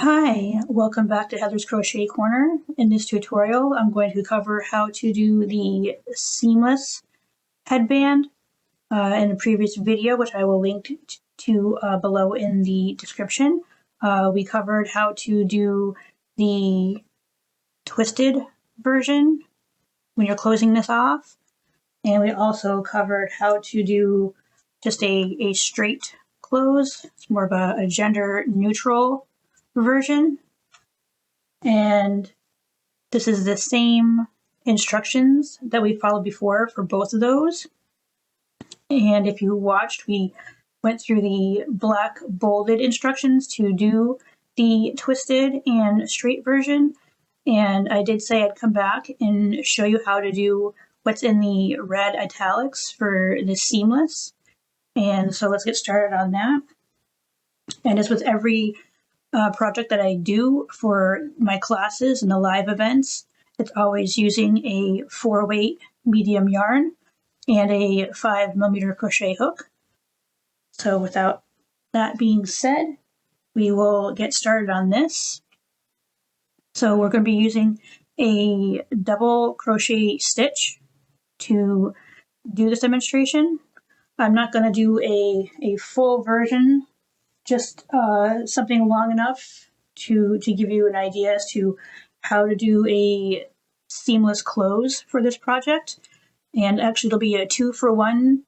Hi, welcome back to Heather's Crochet Corner. In this tutorial, I'm going to cover how to do the seamless headband. In a previous video, which I will link to below in the description, we covered how to do the twisted version when you're closing this off. And we also covered how to do just a straight close. It's more of a gender neutral version. And this is the same instructions that we followed before for both of those. And if you watched, we went through the black bolded instructions to do the twisted and straight version. And I did say I'd come back and show you how to do what's in the red italics for the seamless. And so let's get started on that. And as with every project that I do for my classes and the live events, it's always using a 4-weight medium yarn and a 5mm crochet hook. So without that being said, we will get started on this. So we're going to be using a double crochet stitch to do this demonstration. I'm not going to do a full version, just something long enough to give you an idea as to how to do a seamless close for this project. And actually it'll be a 2-for-1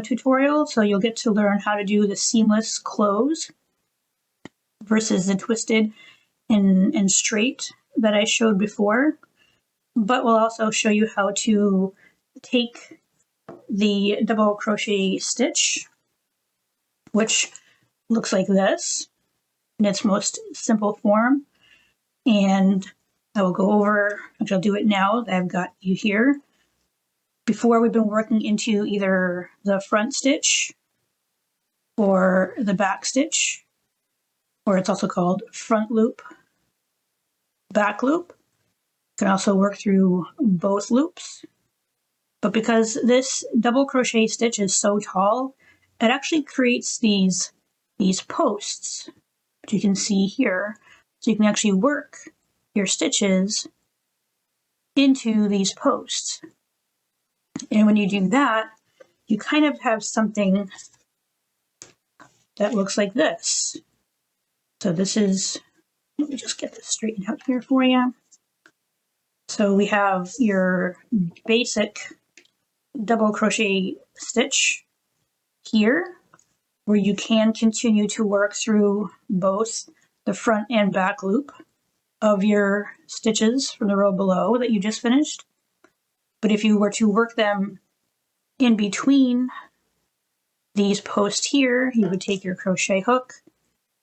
tutorial, so you'll get to learn how to do the seamless close versus the twisted and straight that I showed before. But we'll also show you how to take the double crochet stitch, which looks like this in its most simple form. And I will go over, actually I'll do it now that I've got you here. Before, we've been working into either the front stitch or the back stitch, or it's also called front loop, back loop. You can also work through both loops. But because this double crochet stitch is so tall, it actually creates these posts, which you can see here. So you can actually work your stitches into these posts. And when you do that, you kind of have something that looks like this. So this is, let me just get this straightened out here for you. So we have your basic double crochet stitch here, where you can continue to work through both the front and back loop of your stitches from the row below that you just finished. But if you were to work them in between these posts here, you would take your crochet hook,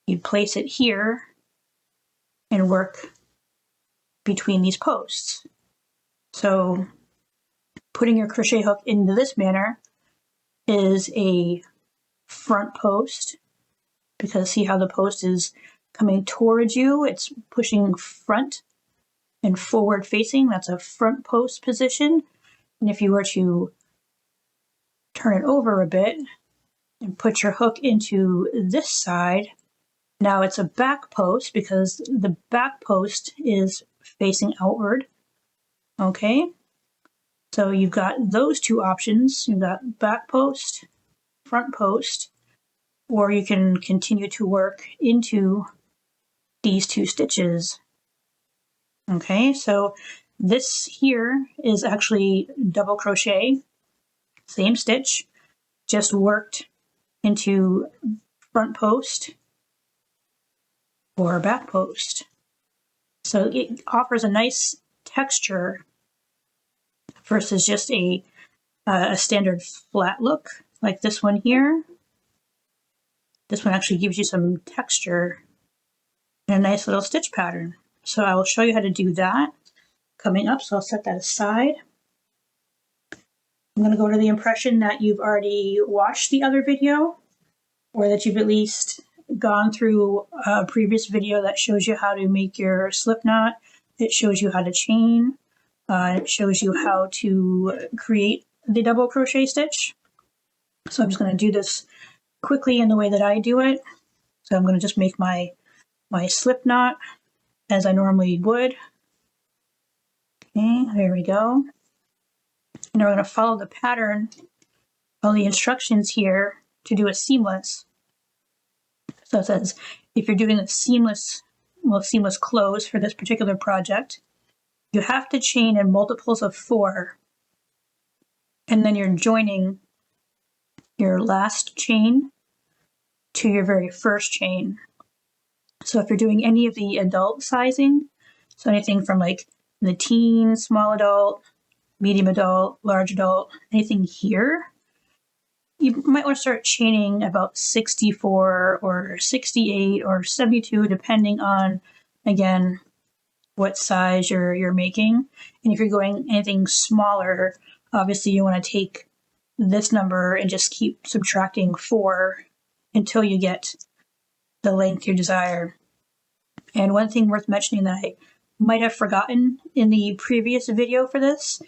you'd place it here, and work between these posts. So putting your crochet hook into this manner is a front post, because see how the post is coming towards you, it's pushing front and forward facing. That's a front post position. And if you were to turn it over a bit and put your hook into this side, now it's a back post because the back post is facing outward. Okay, so you've got those two options. You've got back post, front post, or you can continue to work into these two stitches. Okay, so this here is actually double crochet, same stitch, just worked into front post or back post. So it offers a nice texture versus just a standard flat look like this one here. This one actually gives you some texture and a nice little stitch pattern. So I will show you how to do that coming up, so I'll set that aside. I'm going to go to the impression that you've already watched the other video, or that you've at least gone through a previous video that shows you how to make your slip knot. It shows you how to chain. It shows you how to create the double crochet stitch. So I'm just going to do this quickly in the way that I do it. So I'm going to just make my my slip knot as I normally would. Okay, there we go. And we're going to follow the pattern, follow the instructions here to do a seamless. So it says, if you're doing a seamless close for this particular project, you have to chain in multiples of 4, and then you're joining your last chain to your very first chain. So if you're doing any of the adult sizing, so anything from like the teen, small adult, medium adult, large adult, anything here, you might want to start chaining about 64 or 68 or 72, depending on, again, what size you're making. And if you're going anything smaller, obviously you want to take this number and just keep subtracting 4 until you get the length you desire. And one thing worth mentioning that I might have forgotten in the previous video for this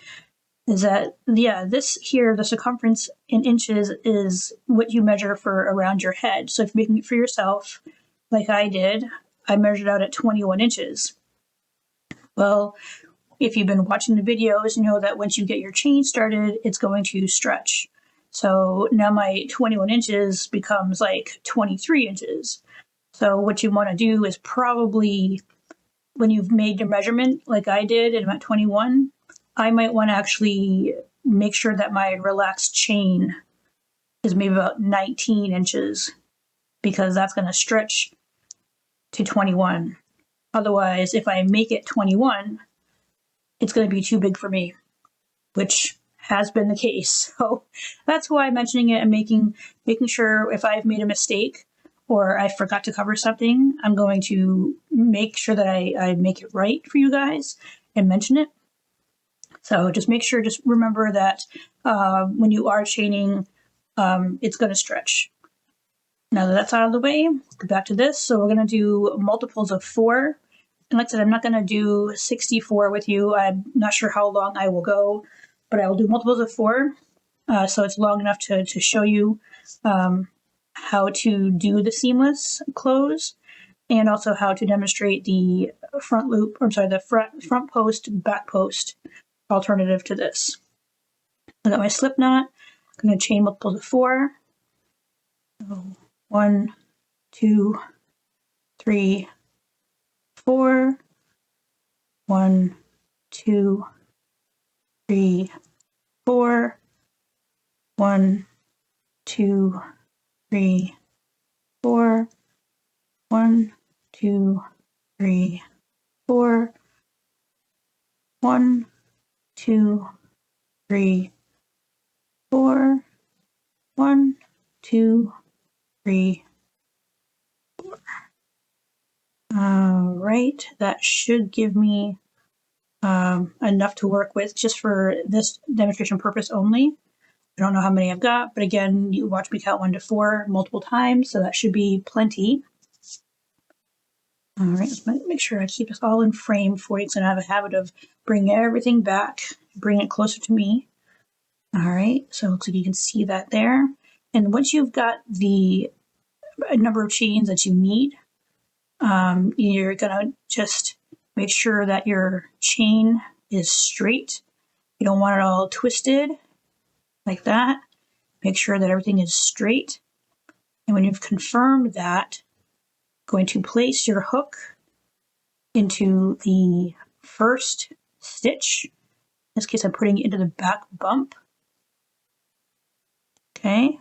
is that, this here, the circumference in inches is what you measure for around your head. So if you're making it for yourself, like I did, I measured out at 21 inches. Well, if you've been watching the videos, you know that once you get your chain started, it's going to stretch. So now my 21 inches becomes like 23 inches. So what you want to do is probably, when you've made your measurement, like I did, and I'm at 21, I might want to actually make sure that my relaxed chain is maybe about 19 inches, because that's going to stretch to 21. Otherwise, if I make it 21, it's going to be too big for me, which has been the case. So that's why I'm mentioning it and making sure if I've made a mistake or I forgot to cover something, I'm going to make sure that I make it right for you guys and mention it. So just remember that when you are chaining, it's going to stretch. Now that that's out of the way, go back to this. So we're going to do multiples of 4. And like I said, I'm not going to do 64 with you. I'm not sure how long I will go, but I will do multiples of 4. So it's long enough to show you how to do the seamless close, and also how to demonstrate the front post, back post alternative to this. I got my slip knot. I'm going to chain multiples of 4. So 1, 2, 3, 4. 1, 2, 3, 4. 1, 2, 3, 4. 1, 2, 3, 4. 1, 2, 3, 4. 1, 2, 3, 4. All right, that should give me enough to work with just for this demonstration purpose only. I don't know how many I've got, but again, you watch me count 1 to 4 multiple times, so that should be plenty. All right, let's make sure I keep this all in frame for you, because I have a habit of bringing everything back, bringing it closer to me. All right, so it looks like you can see that there. And once you've got the number of chains that you need, you're gonna just make sure that your chain is straight. You don't want it all twisted like that. Make sure that everything is straight. And when you've confirmed that, going to place your hook into the first stitch. In this case, I'm putting it into the back bump. Okay,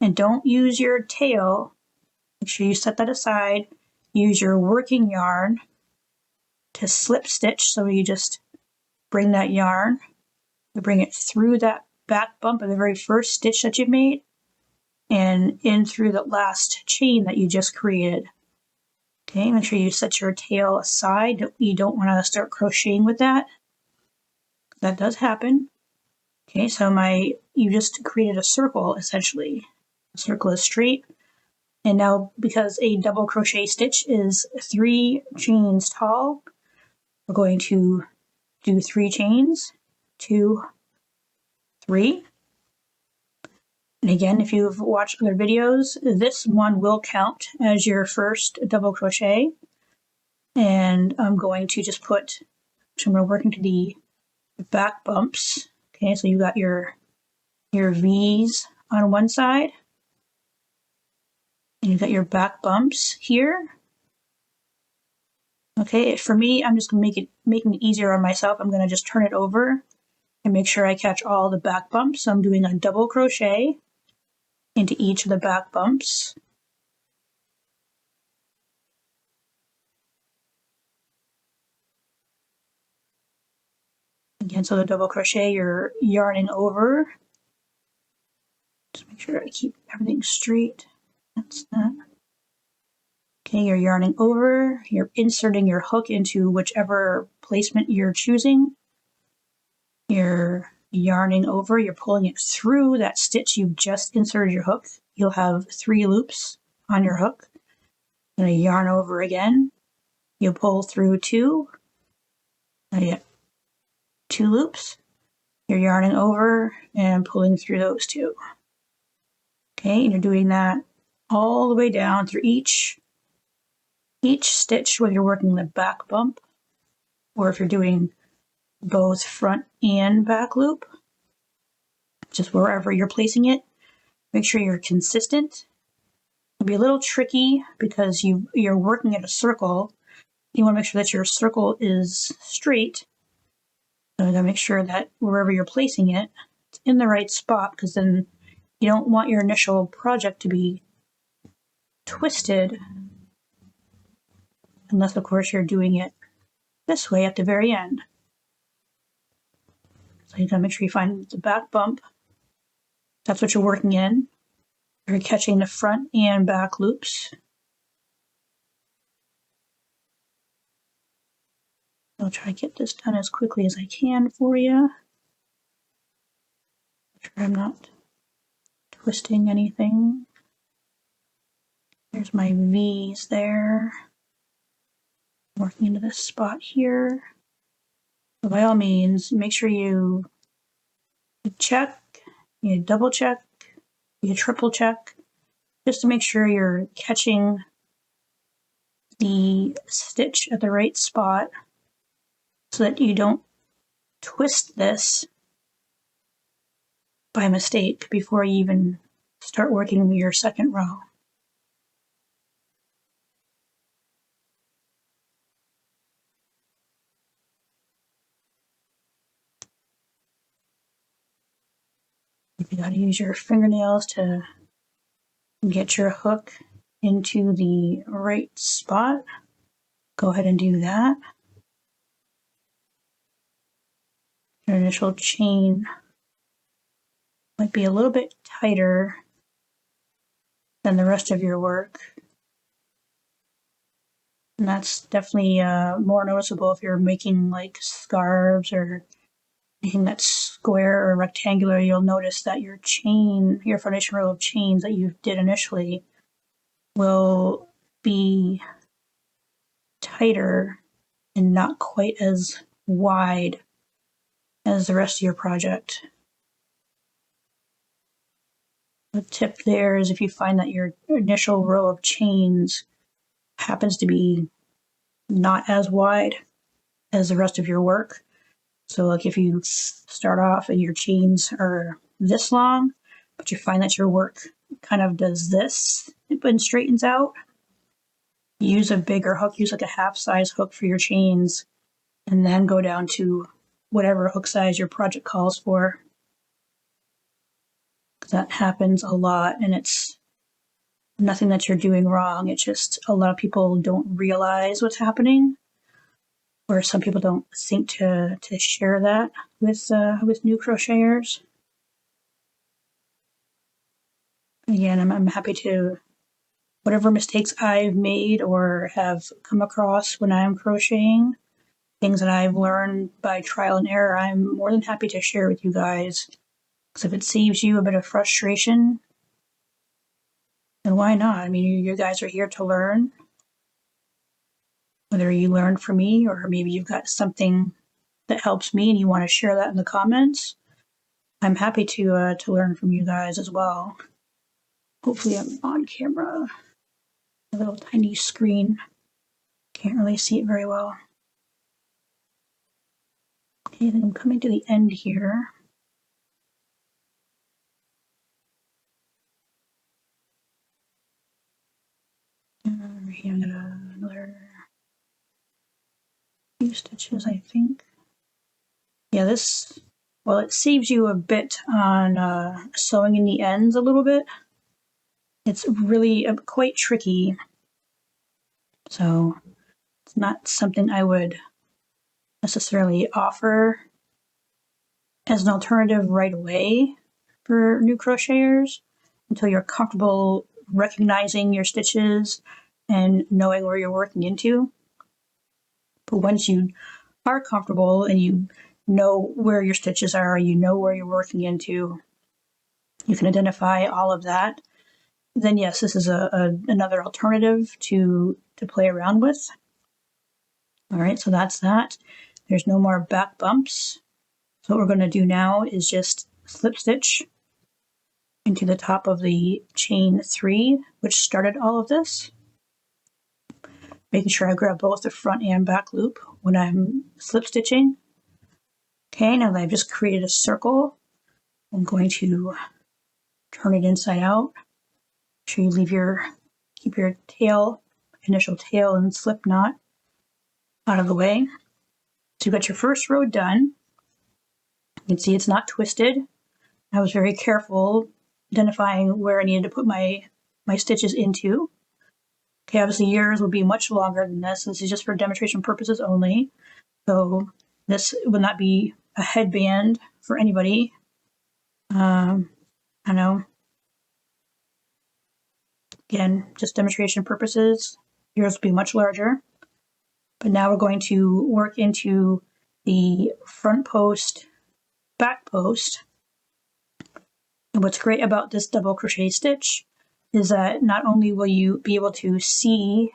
and don't use your tail. Make sure you set that aside. Use your working yarn to slip stitch. So you just bring that yarn, you bring it through that back bump of the very first stitch that you made, and in through the last chain that you just created. Okay, make sure you set your tail aside. You don't want to start crocheting with that. That does happen. Okay, so you just created a circle, essentially. The circle is straight. And now, because a double crochet stitch is 3 chains tall, we're going to do 3 chains, 2, 3. And again, if you've watched other videos, this one will count as your first double crochet. And I'm going to just put, so I'm going to work into the back bumps. Okay, so you got your V's on one side, and you got your back bumps here. Okay, for me, I'm just going to making it easier on myself. I'm going to just turn it over and make sure I catch all the back bumps. So I'm doing a double crochet into each of the back bumps. Again, so the double crochet, you're yarning over. Just make sure I keep everything straight. That's that. Okay, you're yarning over, you're inserting your hook into whichever placement you're choosing. You're yarning over, you're pulling it through that stitch you've just inserted your hook. You'll have 3 loops on your hook. You're going to yarn over again. You pull through 2. Now you get 2 loops. You're yarning over and pulling through those 2. Okay, and you're doing that all the way down through each stitch, whether you're working the back bump or if you're doing both front and back loop, just wherever you're placing it. Make sure you're consistent. It'll be a little tricky because you're working in a circle. You want to make sure that your circle is straight. So you gotta make sure that wherever you're placing it, it's in the right spot, because then you don't want your initial project to be twisted, unless of course you're doing it this way at the very end. So you gotta make sure you find the back bump. That's what you're working in. You're catching the front and back loops. I'll try to get this done as quickly as I can for you. Make sure I'm not twisting anything. There's my V's there. Working into this spot here. So by all means, make sure you check, you double check, you triple check, just to make sure you're catching the stitch at the right spot so that you don't twist this by mistake before you even start working your second row. If you gotta use your fingernails to get your hook into the right spot, go ahead and do that. Your initial chain might be a little bit tighter than the rest of your work. And that's definitely more noticeable if you're making like scarves or anything that's square or rectangular. You'll notice that your foundation row of chains that you did initially will be tighter and not quite as wide as the rest of your project. The tip there is if you find that your initial row of chains happens to be not as wide as the rest of your work. So like if you start off and your chains are this long, but you find that your work kind of does this and straightens out, use a bigger hook, use like a half size hook for your chains, and then go down to whatever hook size your project calls for. That happens a lot, and it's nothing that you're doing wrong. It's just a lot of people don't realize what's happening, or some people don't think to share that with new crocheters. Again, I'm happy to, whatever mistakes I've made or have come across when I'm crocheting, things that I've learned by trial and error, I'm more than happy to share with you guys. Because if it saves you a bit of frustration, then why not? I mean, you guys are here to learn. Whether you learn from me or maybe you've got something that helps me and you want to share that in the comments, I'm happy to learn from you guys as well. Hopefully I'm on camera. A little tiny screen. Can't really see it very well. Okay, then I'm coming to the end here. Over here, I'm gonna another few stitches, I think. Yeah, this, well, it saves you a bit on sewing in the ends a little bit. It's really quite tricky, so it's not something I would necessarily offer as an alternative right away for new crocheters until you're comfortable recognizing your stitches and knowing where you're working into. But once you are comfortable and you know where your stitches are, you know where you're working into, you can identify all of that, then yes, this is another alternative to play around with. All right, so that's that. There's no more back bumps. So what we're going to do now is just slip stitch into the top of the chain 3, which started all of this. Making sure I grab both the front and back loop when I'm slip stitching. Okay, now that I've just created a circle, I'm going to turn it inside out. Make sure you keep your initial tail and slip knot out of the way. So you've got your first row done. You can see it's not twisted. I was very careful identifying where I needed to put my stitches into. Okay, obviously yours will be much longer than this. This is just for demonstration purposes only. So this would not be a headband for anybody. I know. Again, just demonstration purposes. Yours will be much larger. But now we're going to work into the front post, back post. And what's great about this double crochet stitch is that not only will you be able to see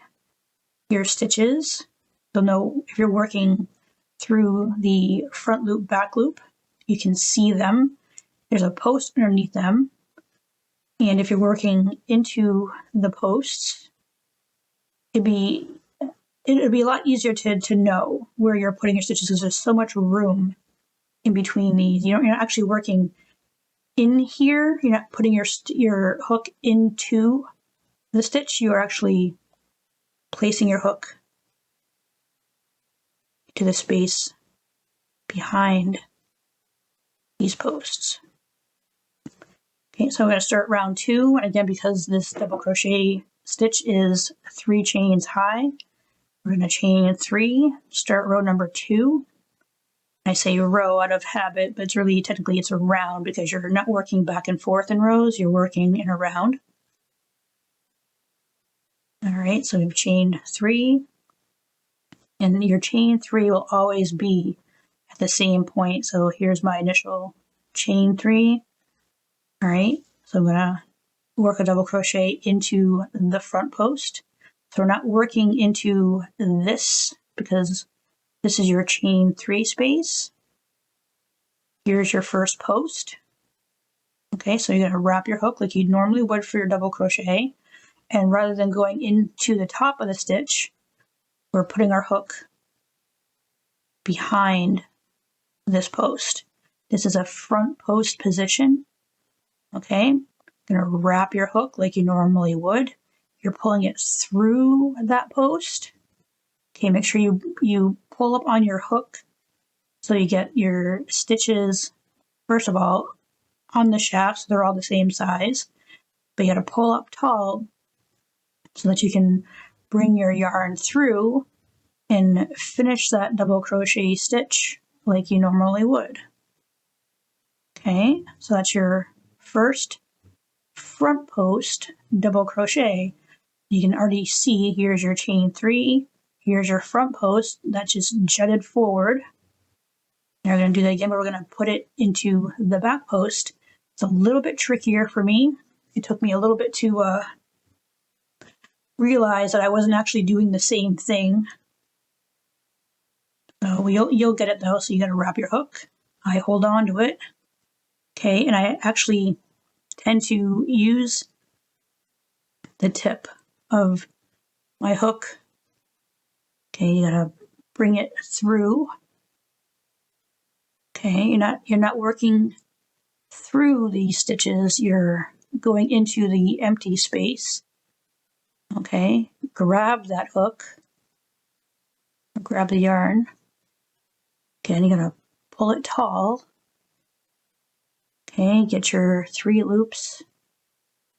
your stitches, you'll know if you're working through the front loop, back loop, you can see them. There's a post underneath them. And if you're working into the posts, it'd be a lot easier to know where you're putting your stitches because there's so much room in between these. You're not actually working in here. You're not putting your hook into the stitch. You are actually placing your hook to the space behind these posts. Okay, so I'm going to start round 2. And again, because this double crochet stitch is 3 chains high, we're going to chain 3, start row number 2. I say row out of habit, but technically it's a round because you're not working back and forth in rows, you're working in a round. All right, so we've chained 3, and your chain 3 will always be at the same point. So here's my initial chain 3. All right, so I'm gonna work a double crochet into the front post. So we're not working into this because this is your chain 3 space. Here's your first post. Okay, so you're gonna wrap your hook like you normally would for your double crochet. And rather than going into the top of the stitch, we're putting our hook behind this post. This is a front post position. Okay, you're gonna wrap your hook like you normally would. You're pulling it through that post. Okay, make sure you pull up on your hook so you get your stitches, first of all, on the shafts. They're all the same size, but you gotta pull up tall so that you can bring your yarn through and finish that double crochet stitch like you normally would. Okay, so that's your first front post double crochet. You can already see here's your chain 3, here's your front post that just jutted forward. Now we're going to do that again, but we're going to put it into the back post. It's a little bit trickier for me. It took me a little bit to realize that I wasn't actually doing the same thing. So you'll get it though. So you got to wrap your hook. I hold on to it. Okay, and I actually tend to use the tip of my hook Okay, you gotta bring it through. Okay, you're not working through the stitches, you're going into the empty space. Okay, grab that hook, grab the yarn. Again, you're gonna pull it tall. Okay, get your 3 loops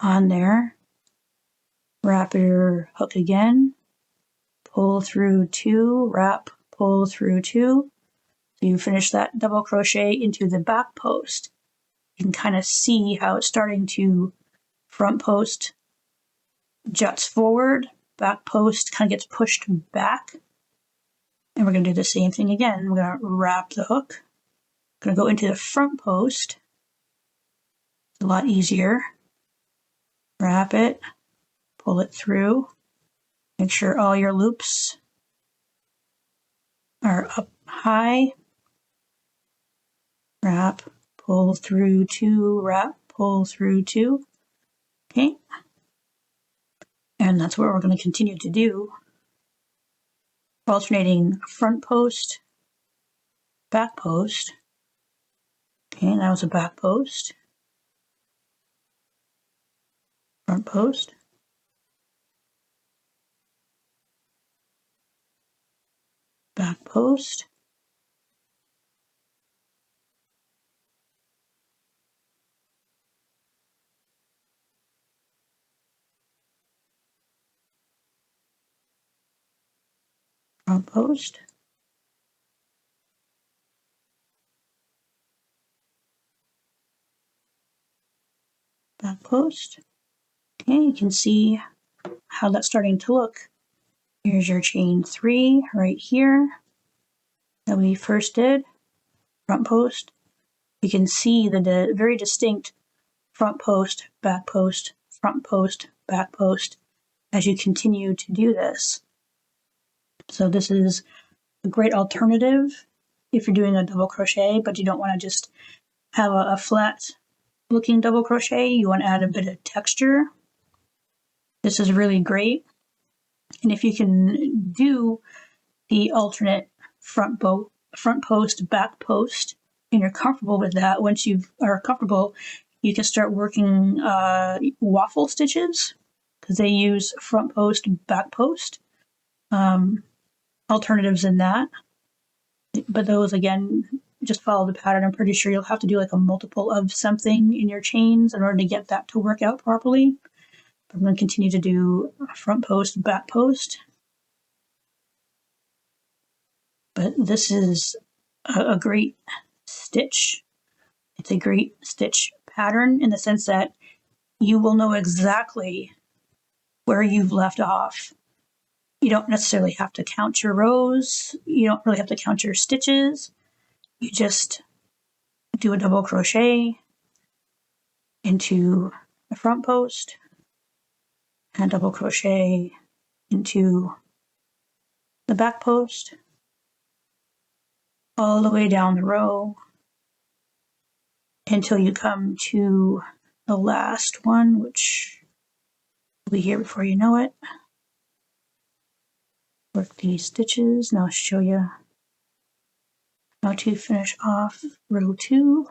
on there. Wrap your hook again, pull through 2, wrap, pull through 2. So you finish that double crochet into the back post. You can kind of see how it's starting to front post juts forward, back post kind of gets pushed back. And we're going to do the same thing again. We're going to wrap the hook. Going to go into the front post. It's a lot easier. Wrap it, pull it through. Make sure all your loops are up high. Wrap, pull through 2, wrap, pull through 2. Okay. And that's what we're going to continue to do. Alternating front post, back post. Okay, that was a back post. Front post. Back post. Front post. Back post. Okay, you can see how that's starting to look. Here's your chain 3 right here that we first did. Front post. You can see the very distinct front post, back post, front post, back post as you continue to do this. So this is a great alternative if you're doing a double crochet, but you don't want to just have a flat looking double crochet. You want to add a bit of texture. This is really great. And if you can do the alternate front post, back post, and you're comfortable with that, once you are comfortable, you can start working waffle stitches because they use front post, back post. Alternatives in that. But those, again, just follow the pattern. I'm pretty sure you'll have to do like a multiple of something in your chains in order to get that to work out properly. But I'm going to continue to do front post, back post. But this is a great stitch. It's a great stitch pattern in the sense that you will know exactly where you've left off. You don't necessarily have to count your rows. You don't really have to count your stitches. You just do a double crochet into the front post and double crochet into the back post all the way down the row until you come to the last one, which will be here before you know it. Work these stitches, and I'll show you how to finish off row 2.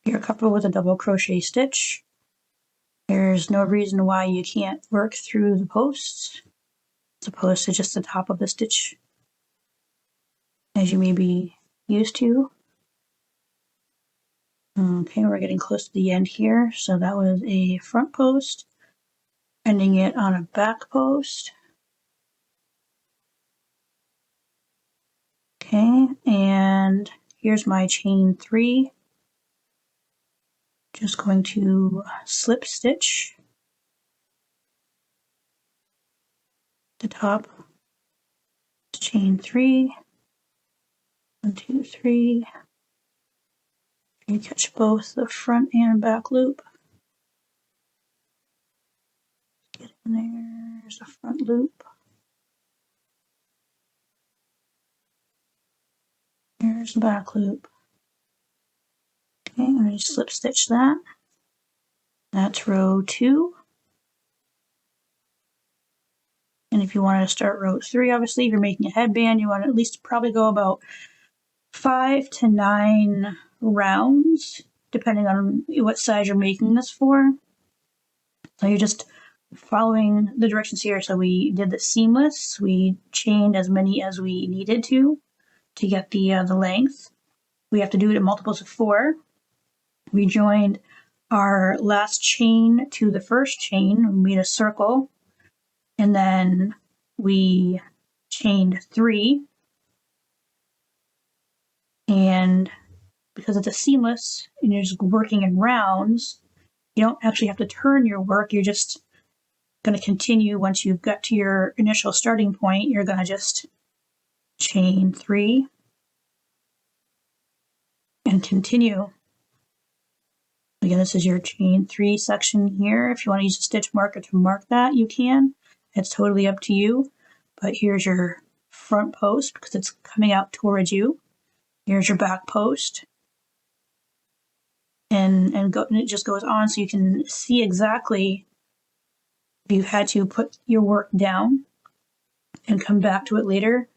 If you're comfortable with a double crochet stitch, there's no reason why you can't work through the posts as opposed to just the top of the stitch as you may be used to. Okay, we're getting close to the end here. So that was a front post, ending it on a back post. Okay, and here's my chain 3. Just going to slip stitch the top, chain 3, 1, 2, 3. You catch both the front and back loop. There's the front loop. Here's the back loop. Okay, I'm going to slip stitch that. That's row 2. And if you want to start row 3, obviously, if you're making a headband, you want to at least probably go about 5 to 9 rounds, depending on what size you're making this for. So you're just following the directions here. So we did the seamless. We chained as many as we needed to get the length. We have to do it in multiples of 4. We joined our last chain to the first chain. We made a circle. And then we chained 3. And because it's a seamless and you're just working in rounds, you don't actually have to turn your work. You're just going to continue once you've got to your initial starting point. You're going to just chain 3 and continue. Again, this is your chain 3 section here. If you want to use a stitch marker to mark that, you can. It's totally up to you. But here's your front post because it's coming out towards you. Here's your back post. And it just goes on so you can see exactly if you had to put your work down and come back to it later,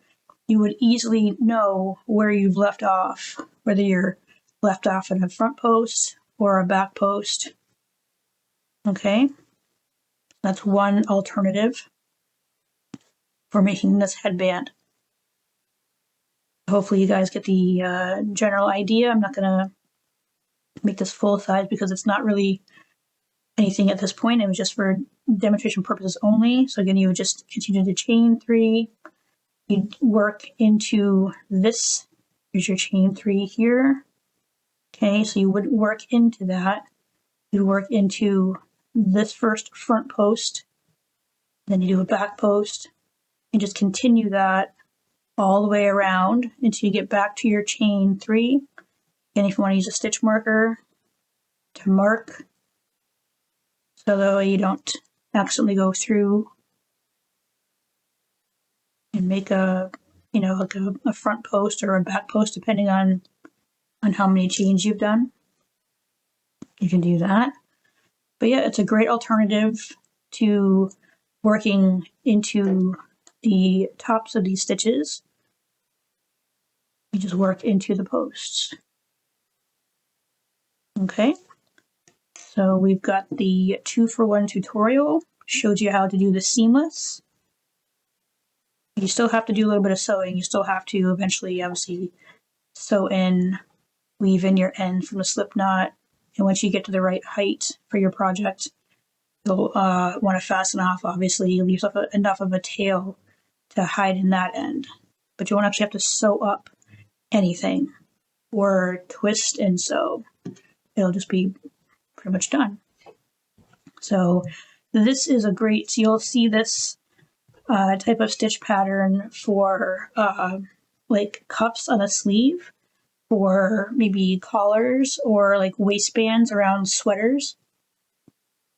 you would easily know where you've left off, whether you're left off at a front post or a back post. Okay, that's one alternative for making this headband. Hopefully you guys get the general idea. I'm not going to make this full size because it's not really anything at this point. It was just for demonstration purposes only. So again, you would just continue to chain 3. You'd work into this. Here's your chain 3 here. Okay, so you would work into that. You'd work into this first front post. Then you do a back post and just continue that all the way around until you get back to your chain 3. And if you want to use a stitch marker to mark, so that way you don't accidentally go through and make a, like a front post or a back post, depending on how many chains you've done. You can do that. But yeah, it's a great alternative to working into the tops of these stitches. You just work into the posts. Okay, so we've got the 2-for-1 tutorial, showed you how to do the seamless. You still have to do a little bit of sewing. You still have to eventually, obviously, sew in, weave in your end from the slip knot. And once you get to the right height for your project, you'll want to fasten off, obviously, leave enough of a tail to hide in that end. But you won't actually have to sew up anything or twist and sew. It'll just be pretty much done. So this is a great, so you'll see this type of stitch pattern for like cuffs on a sleeve, for maybe collars or like waistbands around sweaters,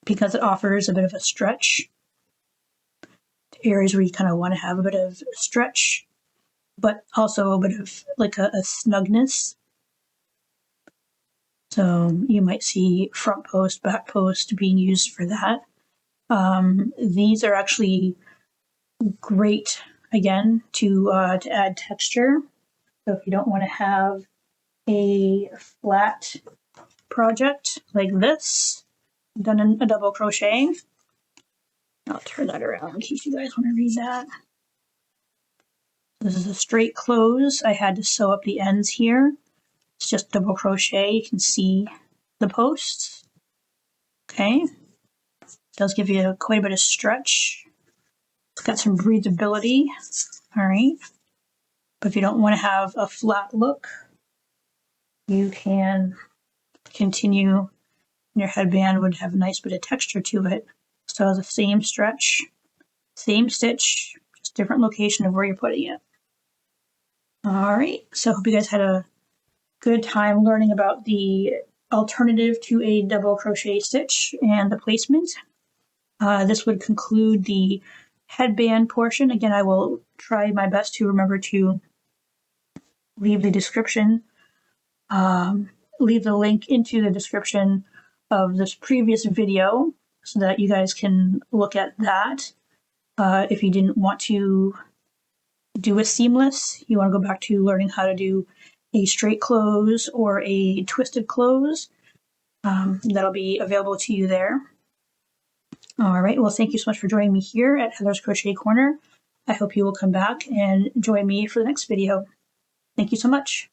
because it offers a bit of a stretch to areas where you kind of want to have a bit of stretch, but also a bit of like a snugness. So you might see front post, back post being used for that. These are actually great, again, to add texture. So if you don't want to have a flat project like this, done in a double crochet, I'll turn that around in case you guys want to read that. This is a straight close. I had to sew up the ends here. It's just double crochet. You can see the posts. Okay. It does give you quite a bit of stretch. It's got some breathability. All right. But if you don't want to have a flat look, you can continue. Your headband would have a nice bit of texture to it. So the same stretch, same stitch, just different location of where you're putting it. All right. So I hope you guys had a good time learning about the alternative to a double crochet stitch and the placement. This would conclude the headband portion, again, I will try my best to remember to leave the description, leave the link into the description of this previous video so that you guys can look at that. If you didn't want to do a seamless, you want to go back to learning how to do a straight close or a twisted close, that'll be available to you there. All right, well, thank you so much for joining me here at Heather's Crochet Corner. I hope you will come back and join me for the next video. Thank you so much.